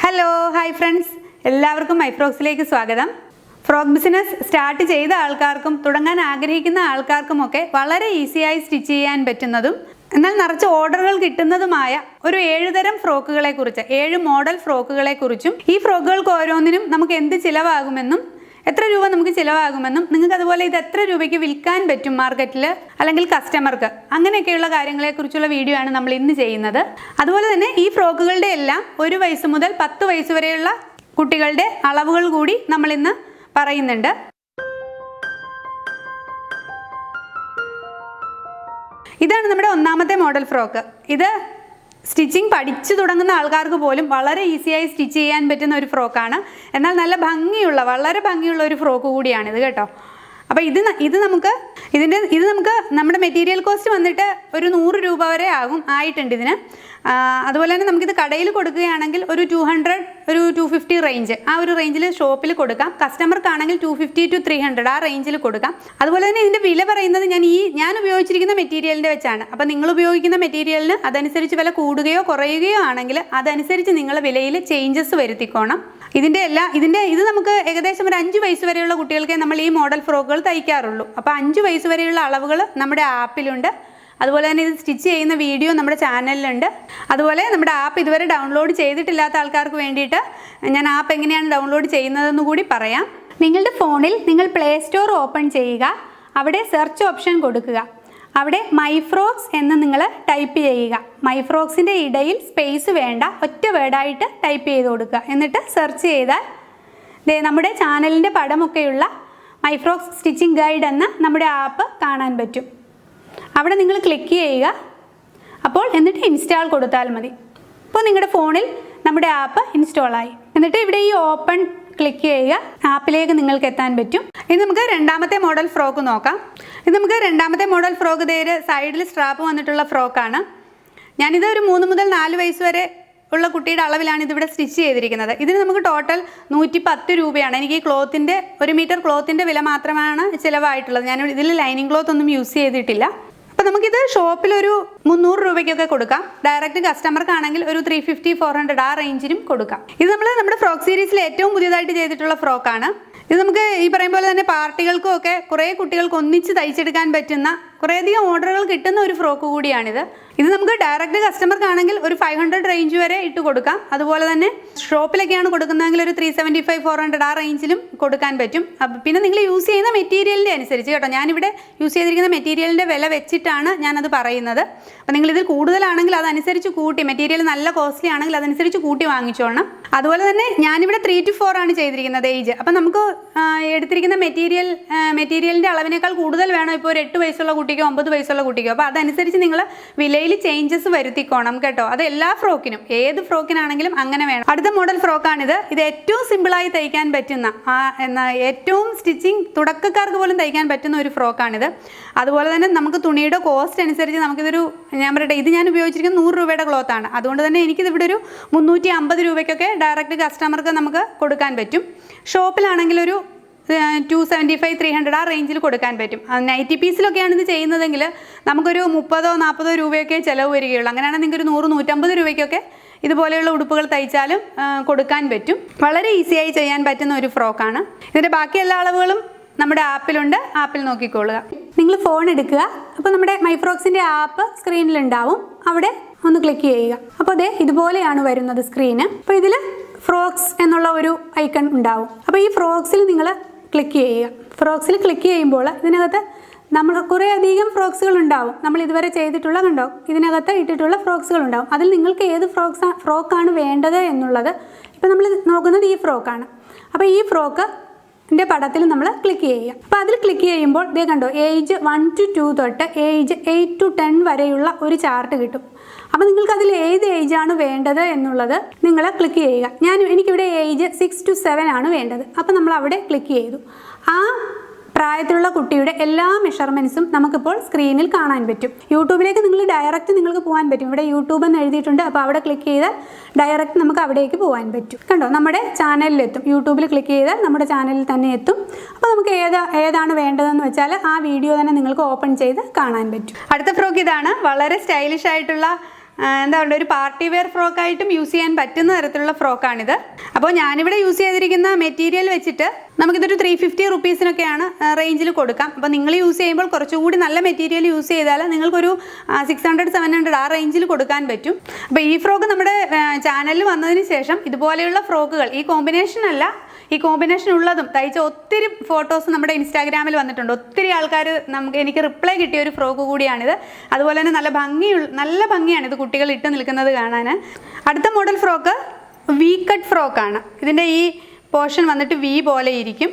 Hello hi friends, എല്ലാവർക്കും myfrocks സ്വാഗതം. Frock business start ചെയ്ത ആൾക്കാർക്കും തുടങ്ങാൻ ആഗ്രഹിക്കുന്ന ആൾക്കാർക്കുമൊക്കെ വളരെ ഈസിയായി സ്റ്റിച്ച് ചെയ്യാൻ പറ്റുന്നതും എന്നാൽ നിറച്ച് ഓർഡറുകൾ കിട്ടുന്നതുമായ ഒരു 7 തരം ഫ്രോക്കുകളെ കുറിച്ച് 7 മോഡൽ ഫ്രോക്കുകളെ കുറിച്ചും ഈ ഫ്രോക്കുകൾക്ക് ഓരോന്നിനും നമുക്ക് എന്ത് ചിലവാകുമെന്നും എത്ര രൂപ നമുക്ക് ചിലവാകുമെന്നും നിങ്ങൾക്ക് അതുപോലെ ഇത് എത്ര രൂപയ്ക്ക് വിൽക്കാൻ പറ്റും മാർക്കറ്റിൽ അല്ലെങ്കിൽ കസ്റ്റമർക്ക് അങ്ങനെയൊക്കെയുള്ള കാര്യങ്ങളെക്കുറിച്ചുള്ള വീഡിയോ ആണ് നമ്മൾ ഇന്ന് ചെയ്യുന്നത്. അതുപോലെ തന്നെ ഈ ഫ്രോക്കുകളുടെ എല്ലാം 1 വയസ്സ് മുതൽ 10 വയസ്സ് വരെയുള്ള കുട്ടികളുടെ അളവുകൾ കൂടി നമ്മൾ ഇന്ന് പറയുന്നുണ്ട്. ഇതാണ് നമ്മുടെ ഒന്നാമത്തെ മോഡൽ ഫ്രോക്ക്. ഇത് സ്റ്റിച്ചിങ് പഠിച്ചു തുടങ്ങുന്ന ആൾക്കാർക്ക് പോലും വളരെ ഈസിയായി സ്റ്റിച്ച് ചെയ്യാൻ പറ്റുന്ന ഒരു ഫ്രോക്കാണ്. എന്നാൽ നല്ല ഭംഗിയുള്ള വളരെ ഭംഗിയുള്ള ഒരു ഫ്രോക്ക് കൂടിയാണിത് കേട്ടോ. അപ്പോൾ ഇത് നമുക്ക് നമ്മുടെ മെറ്റീരിയൽ കോസ്റ്റ് വന്നിട്ട് ഒരു 100 രൂപ വരെ ആയിട്ടുണ്ട് ഇതിന്. അതുപോലെ തന്നെ നമുക്കിത് കടയിൽ കൊടുക്കുകയാണെങ്കിൽ ഒരു 200 ഒരു 250 റേഞ്ച് ആ ഒരു റേഞ്ചിൽ ഷോപ്പിൽ കൊടുക്കാം. കസ്റ്റമർക്കാണെങ്കിൽ 250 to 300 ആ റേഞ്ചിൽ കൊടുക്കാം. അതുപോലെ തന്നെ ഇതിൻ്റെ വില പറയുന്നത് ഞാൻ ഉപയോഗിച്ചിരിക്കുന്ന മെറ്റീരിയലിൻ്റെ വെച്ചാണ്. അപ്പോൾ നിങ്ങൾ ഉപയോഗിക്കുന്ന മെറ്റീരിയലിന് അതനുസരിച്ച് വില കൂടുകയോ കുറയുകയോ ആണെങ്കിൽ അതനുസരിച്ച് നിങ്ങൾ വിലയിൽ ചേഞ്ചസ് വരുത്തിക്കോണം. ഇത് നമുക്ക് ഏകദേശം ഒരു 5 വയസ്സ് വരെയുള്ള കുട്ടികൾക്കേ നമ്മൾ ഈ മോഡൽ ഫ്രോക്കുകൾ തയ്ക്കാറുള്ളൂ. അപ്പോൾ 5 വയസ്സ് വരെയുള്ള അളവുകൾ നമ്മുടെ ആപ്പിലുണ്ട്. അതുപോലെ തന്നെ ഇത് സ്റ്റിച്ച് ചെയ്യുന്ന വീഡിയോ നമ്മുടെ ചാനലിലുണ്ട്. അതുപോലെ നമ്മുടെ ആപ്പ് ഇതുവരെ ഡൗൺലോഡ് ചെയ്തിട്ടില്ലാത്ത ആൾക്കാർക്ക് വേണ്ടിയിട്ട് ഞാൻ ആപ്പ് എങ്ങനെയാണ് ഡൗൺലോഡ് ചെയ്യുന്നതെന്ന് കൂടി പറയാം. നിങ്ങളുടെ ഫോണിൽ നിങ്ങൾ പ്ലേ സ്റ്റോർ ഓപ്പൺ ചെയ്യുക. അവിടെ സെർച്ച് ഓപ്ഷൻ കൊടുക്കുക. അവിടെ myfrocks എന്ന് നിങ്ങൾ ടൈപ്പ് ചെയ്യുക. myfrocksൻ്റെ ഇടയിൽ സ്പേസ് വേണ്ട, ഒറ്റ വേർഡായിട്ട് ടൈപ്പ് ചെയ്ത് കൊടുക്കുക. എന്നിട്ട് സെർച്ച് ചെയ്താൽ നമ്മുടെ ചാനലിൻ്റെ പടമൊക്കെയുള്ള myfrocks സ്റ്റിച്ചിങ് ഗൈഡ് എന്ന നമ്മുടെ ആപ്പ് കാണാൻ പറ്റും. അവിടെ നിങ്ങൾ ക്ലിക്ക് ചെയ്യുക. എന്നിട്ട് ഇൻസ്റ്റാൾ കൊടുത്താൽ മതി. അപ്പോൾ നിങ്ങളുടെ ഫോണിൽ നമ്മുടെ ആപ്പ് ഇൻസ്റ്റാളായി. എന്നിട്ട് ഇവിടെ ഈ ഓപ്പൺ ക്ലിക്ക് ചെയ്യുക. ആപ്പിലേക്ക് നിങ്ങൾക്ക് എത്താൻ പറ്റും. ഇനി നമുക്ക് രണ്ടാമത്തെ മോഡൽ ഫ്രോക്ക് നോക്കാം. രണ്ടാമത്തെ മോഡൽ ഫ്രോക്ക് സൈഡിൽ സ്ട്രാപ്പ് വന്നിട്ടുള്ള ഫ്രോക്കാണ്. ഞാനിത് ഒരു 3 മുതൽ 4 വയസ്സ് വരെ ഉള്ള കുട്ടിയുടെ അളവിലാണ് ഇതിവിടെ സ്റ്റിച്ച് ചെയ്തിരിക്കുന്നത്. ഇതിന് നമുക്ക് ടോട്ടൽ 110 രൂപയാണ്. എനിക്ക് ഈ ക്ലോത്തിൻ്റെ 1 മീറ്റർ ക്ലോത്തിൻ്റെ വില മാത്രമാണ് ചിലവായിട്ടുള്ളത്. ഞാൻ ഇതിൽ ലൈനിങ് ക്ലോത്ത് ഒന്നും യൂസ് ചെയ്തിട്ടില്ല. അപ്പോൾ നമുക്കിത് ഷോപ്പിലൊരു 300 രൂപയ്ക്കൊക്കെ കൊടുക്കാം. ഡയറക്റ്റ് കസ്റ്റമർക്കാണെങ്കിൽ ഒരു 350 400 ആ റേഞ്ചിനും കൊടുക്കാം. ഇത് നമ്മുടെ ഫ്രോക്ക് സീരീസിൽ ഏറ്റവും പുതിയതായിട്ട് ചെയ്തിട്ടുള്ള ഫ്രോക്കാണ്. ഇത് നമുക്ക് ഈ പറയും പോലെ തന്നെ പാർട്ടികൾക്കും ഒക്കെ കുറേ കുട്ടികൾക്ക് ഒന്നിച്ച് തയ്ച്ചെടുക്കാൻ പറ്റുന്ന കുറേയധികം ഓർഡറുകൾ കിട്ടുന്ന ഒരു ഫ്രോക്ക് കൂടിയാണിത്. ഇത് നമുക്ക് ഡയറക്റ്റ് കസ്റ്റമർക്കാണെങ്കിൽ ഒരു 500 റേഞ്ച് വരെ ഇട്ട് കൊടുക്കാം. അതുപോലെ തന്നെ ഷോപ്പിലൊക്കെയാണ് കൊടുക്കുന്നതെങ്കിൽ ഒരു 375 400 ആ റേഞ്ചിലും കൊടുക്കാൻ പറ്റും. പിന്നെ നിങ്ങൾ യൂസ് ചെയ്യുന്ന മെറ്റീരിയലിൻ്റെ അനുസരിച്ച് കേട്ടോ. ഞാനിവിടെ യൂസ് ചെയ്തിരിക്കുന്ന മെറ്റീരിയലിൻ്റെ വില വെച്ചിട്ടാണ് ഞാനത് പറയുന്നത്. അപ്പോൾ നിങ്ങളിതിൽ കൂടുതലാണെങ്കിൽ അതനുസരിച്ച് കൂട്ടി, മെറ്റീരിയൽ നല്ല കോസ്റ്റ്ലി ആണെങ്കിൽ അതനുസരിച്ച് കൂട്ടി വാങ്ങിച്ചോണം. അതുപോലെ തന്നെ ഞാനിവിടെ 3 to 4 ആണ് ചെയ്തിരിക്കുന്നത് ഏജ്. അപ്പം നമുക്ക് എടുത്തിരിക്കുന്ന മെറ്റീരിയലിൻ്റെ അളവിനേക്കാൾ കൂടുതൽ വേണം. ഇപ്പോൾ ഒരു 8 വയസ്സുള്ള കുട്ടിക്കോ 9 വയസ്സുള്ള കുട്ടിക്കോ. അപ്പോൾ അതനുസരിച്ച് നിങ്ങൾ വിലയിൽ ചേഞ്ചസ് വരുത്തിക്കോണം കേട്ടോ. അത് എല്ലാ ഫ്രോക്കിനും, ഏത് ഫ്രോക്കിനാണെങ്കിലും അങ്ങനെ വേണം. അടുത്ത മോഡൽ ഫ്രോക്കാണിത്. ഇത് ഏറ്റവും സിമ്പിളായി തയ്ക്കാൻ പറ്റുന്ന ഏറ്റവും സ്റ്റിച്ചിങ് തുടക്കക്കാർക്ക് പോലും തയ്ക്കാൻ പറ്റുന്ന ഒരു ഫ്രോക്കാണിത്. അതുപോലെ തന്നെ നമുക്ക് തുണിയുടെ കോസ്റ്റ് അനുസരിച്ച് നമുക്കിതൊരു ഇത് ഞാൻ ഉപയോഗിച്ചിരിക്കുന്ന 100 രൂപയുടെ ക്ലോത്താണ്. അതുകൊണ്ട് തന്നെ എനിക്കിത് ഇവിടെ ഒരു 350 രൂപയ്ക്കൊക്കെ ഡയറക്റ്റ് കസ്റ്റമർക്ക് നമുക്ക് കൊടുക്കാൻ പറ്റും. ഷോപ്പിലാണെങ്കിൽ ഒരു 275 300 ആ റേഞ്ചിൽ കൊടുക്കാൻ പറ്റും. നൈറ്റി പീസിലൊക്കെയാണ് ഇത് ചെയ്യുന്നതെങ്കിൽ നമുക്കൊരു 30 40 രൂപയൊക്കെ ചിലവ് വരികയുള്ളൂ. അങ്ങനെയാണെങ്കിൽ നിങ്ങൾക്ക് ഒരു 100 150 രൂപയ്ക്കൊക്കെ ഇതുപോലെയുള്ള ഉടുപ്പുകൾ തയ്ച്ചാലും കൊടുക്കാൻ പറ്റും. വളരെ ഈസിയായി ചെയ്യാൻ പറ്റുന്ന ഒരു ഫ്രോക്കാണ്. ഇതിൻ്റെ ബാക്കി എല്ലാ അളവുകളും നമ്മുടെ ആപ്പിലുണ്ട്. ആപ്പിൽ നോക്കിക്കൊള്ളുക. നിങ്ങൾ ഫോൺ എടുക്കുക. അപ്പോൾ നമ്മുടെ myfrocksൻ്റെ ആപ്പ് സ്ക്രീനിലുണ്ടാവും. അവിടെ ഒന്ന് ക്ലിക്ക് ചെയ്യുക. അപ്പോൾ ഇതുപോലെയാണ് വരുന്നത് സ്ക്രീന്. അപ്പോൾ ഇതിൽ ഫ്രോക്സ് എന്നുള്ള ഒരു ഐക്കൺ ഉണ്ടാവും. അപ്പോൾ ഈ ഫ്രോക്സിൽ നിങ്ങൾ ക്ലിക്ക് ചെയ്യുക. ഫ്രോക്സിൽ ക്ലിക്ക് ചെയ്യുമ്പോൾ ഇതിനകത്ത് നമ്മൾ കുറേ അധികം ഫ്രോക്സുകൾ ഉണ്ടാവും. നമ്മൾ ഇതുവരെ ചെയ്തിട്ടുള്ള കണ്ടോ, ഇതിനകത്ത് ഇട്ടിട്ടുള്ള ഫ്രോക്സുകൾ ഉണ്ടാവും. അതിൽ നിങ്ങൾക്ക് ഏത് ഫ്രോക്കാണ് വേണ്ടത് എന്നുള്ളത് ഇപ്പോൾ നമ്മൾ നോക്കുന്നത് ഈ ഫ്രോക്കാണ്. അപ്പോൾ ഈ ഫ്രോക്കിൻ്റെ പടത്തിൽ നമ്മൾ ക്ലിക്ക് ചെയ്യുക. അപ്പോൾ അതിൽ ക്ലിക്ക് ചെയ്യുമ്പോൾ കണ്ടോ, ഏജ് 1 to 2 തൊട്ട് ഏജ് 8 to 10 വരെയുള്ള ഒരു ചാർട്ട് കിട്ടും. അപ്പോൾ നിങ്ങൾക്ക് അതിൽ ഏത് ഏജാണ് വേണ്ടത് എന്നുള്ളത് നിങ്ങൾ ക്ലിക്ക് ചെയ്യുക. എനിക്കിവിടെ ഏജ് 6 to 7 ആണ് വേണ്ടത്. അപ്പോൾ നമ്മൾ അവിടെ ക്ലിക്ക് ചെയ്തു. ആ പ്രായത്തിലുള്ള കുട്ടിയുടെ എല്ലാ മെഷർമെൻറ്റ്സും നമുക്കിപ്പോൾ സ്ക്രീനിൽ കാണാൻ പറ്റും. യൂട്യൂബിലേക്ക് നിങ്ങൾക്ക് പോകാൻ പറ്റും. ഇവിടെ യൂട്യൂബ് എന്ന് എഴുതിയിട്ടുണ്ട്. അപ്പോൾ അവിടെ ക്ലിക്ക് ചെയ്താൽ ഡയറക്റ്റ് നമുക്ക് അവിടേക്ക് പോകാൻ പറ്റും. കണ്ടോ, നമ്മുടെ ചാനലിലെത്തും. യൂട്യൂബിൽ ക്ലിക്ക് ചെയ്താൽ നമ്മുടെ ചാനലിൽ തന്നെ എത്തും. അപ്പോൾ നമുക്ക് ഏതാണ് വേണ്ടതെന്ന് വെച്ചാൽ ആ വീഡിയോ തന്നെ നിങ്ങൾക്ക് ഓപ്പൺ ചെയ്ത് കാണാൻ പറ്റും. അടുത്ത ഫ്രോക്ക് ഇതാണ്. വളരെ സ്റ്റൈലിഷ് ആയിട്ടുള്ള എന്താ പറയുക, ഒരു പാർട്ടി വെയർ ഫ്രോക്കായിട്ടും യൂസ് ചെയ്യാൻ പറ്റുന്ന തരത്തിലുള്ള ഫ്രോക്കാണിത്. അപ്പോൾ ഞാനിവിടെ യൂസ് ചെയ്തിരിക്കുന്ന മെറ്റീരിയൽ വെച്ചിട്ട് നമുക്കിതൊരു 350 റുപ്പീസിനൊക്കെയാണ് റേഞ്ചിൽ കൊടുക്കാം. അപ്പോൾ നിങ്ങൾ യൂസ് ചെയ്യുമ്പോൾ കുറച്ചുകൂടി നല്ല മെറ്റീരിയൽ യൂസ് ചെയ്താൽ നിങ്ങൾക്കൊരു 600-700 ആ റേഞ്ചിൽ കൊടുക്കാൻ പറ്റും. അപ്പോൾ ഈ ഫ്രോക്ക് നമ്മുടെ ചാനലിൽ വന്നതിന് ശേഷം ഇതുപോലെയുള്ള ഫ്രോക്കുകൾ, ഈ കോമ്പിനേഷൻ അല്ല, ഈ കോമ്പിനേഷൻ ഉള്ളതും തയ്ച്ച ഒത്തിരി ഫോട്ടോസ് നമ്മുടെ ഇൻസ്റ്റാഗ്രാമിൽ വന്നിട്ടുണ്ട്. ഒത്തിരി ആൾക്കാർ എനിക്ക് റിപ്ലൈ കിട്ടിയ ഒരു ഫ്രോക്ക് കൂടിയാണിത്. അതുപോലെ തന്നെ നല്ല ഭംഗിയാണ് ഇത് കുട്ടികൾ ഇട്ട് നിൽക്കുന്നത് കാണാൻ. അടുത്ത മോഡൽ ഫ്രോക്ക് വി കട്ട് ഫ്രോക്കാണ്. ഇതിൻ്റെ ഈ പോർഷൻ വന്നിട്ട് വി പോലെ ഇരിക്കും.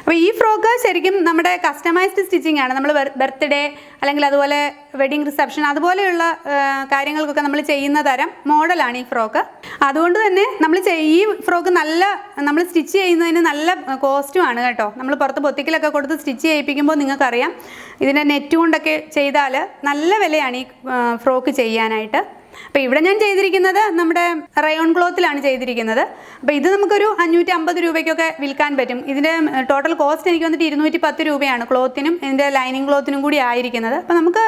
അപ്പോൾ ഈ ഫ്രോക്ക് ശരിക്കും നമ്മുടെ കസ്റ്റമൈസ്ഡ് സ്റ്റിച്ചിങ് ആണ്. നമ്മൾ ബർത്ത്ഡേ അല്ലെങ്കിൽ അതുപോലെ വെഡിങ് റിസപ്ഷൻ അതുപോലെയുള്ള കാര്യങ്ങൾക്കൊക്കെ നമ്മൾ ചെയ്യുന്ന തരം മോഡലാണ് ഈ ഫ്രോക്ക്. അതുകൊണ്ട് തന്നെ ഈ ഫ്രോക്ക് നമ്മൾ സ്റ്റിച്ച് ചെയ്യുന്നതിന് നല്ല കോസ്റ്റുമാണ് കേട്ടോ. നമ്മൾ പുറത്ത് ബൊത്തിക്കിലൊക്കെ കൊടുത്ത് സ്റ്റിച്ച് ചെയ്യിപ്പിക്കുമ്പോൾ നിങ്ങൾക്കറിയാം, ഇതിൻ്റെ നെറ്റ് കൊണ്ടൊക്കെ ചെയ്താൽ നല്ല വിലയാണ് ഈ ഫ്രോക്ക് ചെയ്യാനായിട്ട്. അപ്പോൾ ഇവിടെ ഞാൻ ചെയ്തിരിക്കുന്നത് നമ്മുടെ റയോൺ ക്ലോത്തിലാണ് ചെയ്തിരിക്കുന്നത്. അപ്പോൾ ഇത് നമുക്കൊരു 550 രൂപയ്ക്കൊക്കെ വിൽക്കാൻ പറ്റും. ഇതിൻ്റെ ടോട്ടൽ കോസ്റ്റ് എനിക്ക് വന്നിട്ട് 210 രൂപയാണ് ക്ലോത്തിനും ഇതിൻ്റെ ലൈനിങ് ക്ലോത്തിനും കൂടി ആയിരിക്കുന്നത്. അപ്പോൾ നമുക്ക്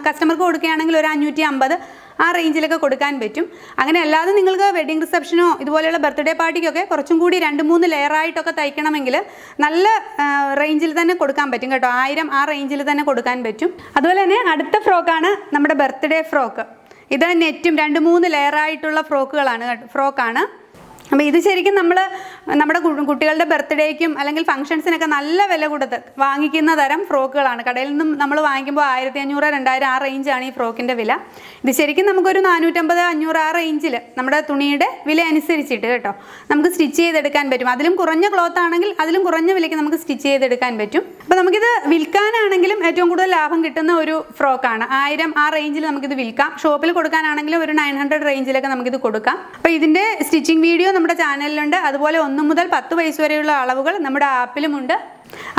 കസ്റ്റമർക്ക് കൊടുക്കുകയാണെങ്കിൽ ഒരു 550 ആ റേഞ്ചിലൊക്കെ കൊടുക്കാൻ പറ്റും. അങ്ങനെ അല്ലാതെ നിങ്ങൾക്ക് വെഡിങ് റിസപ്ഷനോ ഇതുപോലെയുള്ള ബർത്ത്ഡേ പാർട്ടിക്കൊക്കെ കുറച്ചും കൂടി 2-3 ലെയറായിട്ടൊക്കെ തയ്ക്കണമെങ്കിൽ നല്ല റേഞ്ചിൽ തന്നെ കൊടുക്കാൻ പറ്റും കേട്ടോ. 1000 ആ റേഞ്ചിൽ തന്നെ കൊടുക്കാൻ പറ്റും. അതുപോലെ തന്നെ അടുത്ത ഫ്രോക്കാണ് നമ്മുടെ ബർത്ത്ഡേ ഫ്രോക്ക്. ഇത് നെറ്റും 2-3 ലെയറായിട്ടുള്ള ഫ്രോക്കാണ്. അപ്പോൾ ഇത് ശരിക്കും നമ്മുടെ കുട്ടികളുടെ ബർത്ത്ഡേക്കും അല്ലെങ്കിൽ ഫംഗ്ഷൻസിനൊക്കെ നല്ല വില കൊടുത്ത് വാങ്ങിക്കുന്ന തരം ഫ്രോക്കുകളാണ്. കടയിൽ നിന്നും നമ്മൾ വാങ്ങിക്കുമ്പോൾ 1500-2000 ആ റേഞ്ചാണ് ഈ ഫ്രോക്കിൻ്റെ വില. ഇത് ശരിക്കും നമുക്കൊരു 450-500 ആ റേഞ്ചിൽ നമ്മുടെ തുണിയുടെ വില അനുസരിച്ചിട്ട് കേട്ടോ നമുക്ക് സ്റ്റിച്ച് ചെയ്തെടുക്കാൻ പറ്റും. അതിലും കുറഞ്ഞ ക്ലോത്ത് ആണെങ്കിൽ അതിലും കുറഞ്ഞ വിലയ്ക്ക് നമുക്ക് സ്റ്റിച്ച് ചെയ്തെടുക്കാൻ പറ്റും. അപ്പോൾ നമുക്കിത് വിൽക്കാനാണെങ്കിലും ഏറ്റവും കൂടുതൽ ലാഭം കിട്ടുന്ന ഒരു ഫ്രോക്കാണ്. 1000 ആ റേഞ്ചിൽ നമുക്കിത് വിൽക്കാം. ഷോപ്പിൽ കൊടുക്കാനാണെങ്കിലും ഒരു 900 റേഞ്ചിലൊക്കെ നമുക്കിത് കൊടുക്കാം. അപ്പോൾ ഇതിൻ്റെ സ്റ്റിച്ചിങ് വീഡിയോ നമ്മുടെ ചാനലിലുണ്ട്. അതുപോലെ 1 മുതൽ 10 വയസ്സ് വരെയുള്ള അളവുകൾ നമ്മുടെ ആപ്പിലുമുണ്ട്.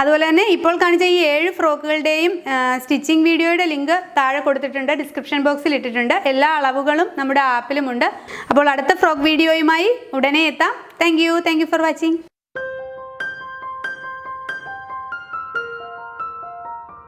അതുപോലെ തന്നെ ഇപ്പോൾ കാണിച്ച ഈ 7 ഫ്രോക്കുകളുടെയും സ്റ്റിച്ചിങ് വീഡിയോയുടെ ലിങ്ക് താഴെ കൊടുത്തിട്ടുണ്ട്, ഡിസ്ക്രിപ്ഷൻ ബോക്സിൽ ഇട്ടിട്ടുണ്ട്. എല്ലാ അളവുകളും നമ്മുടെ ആപ്പിലുമുണ്ട്. അപ്പോൾ അടുത്ത ഫ്രോക്ക് വീഡിയോയുമായി ഉടനെ എത്താം. Thank you for watching.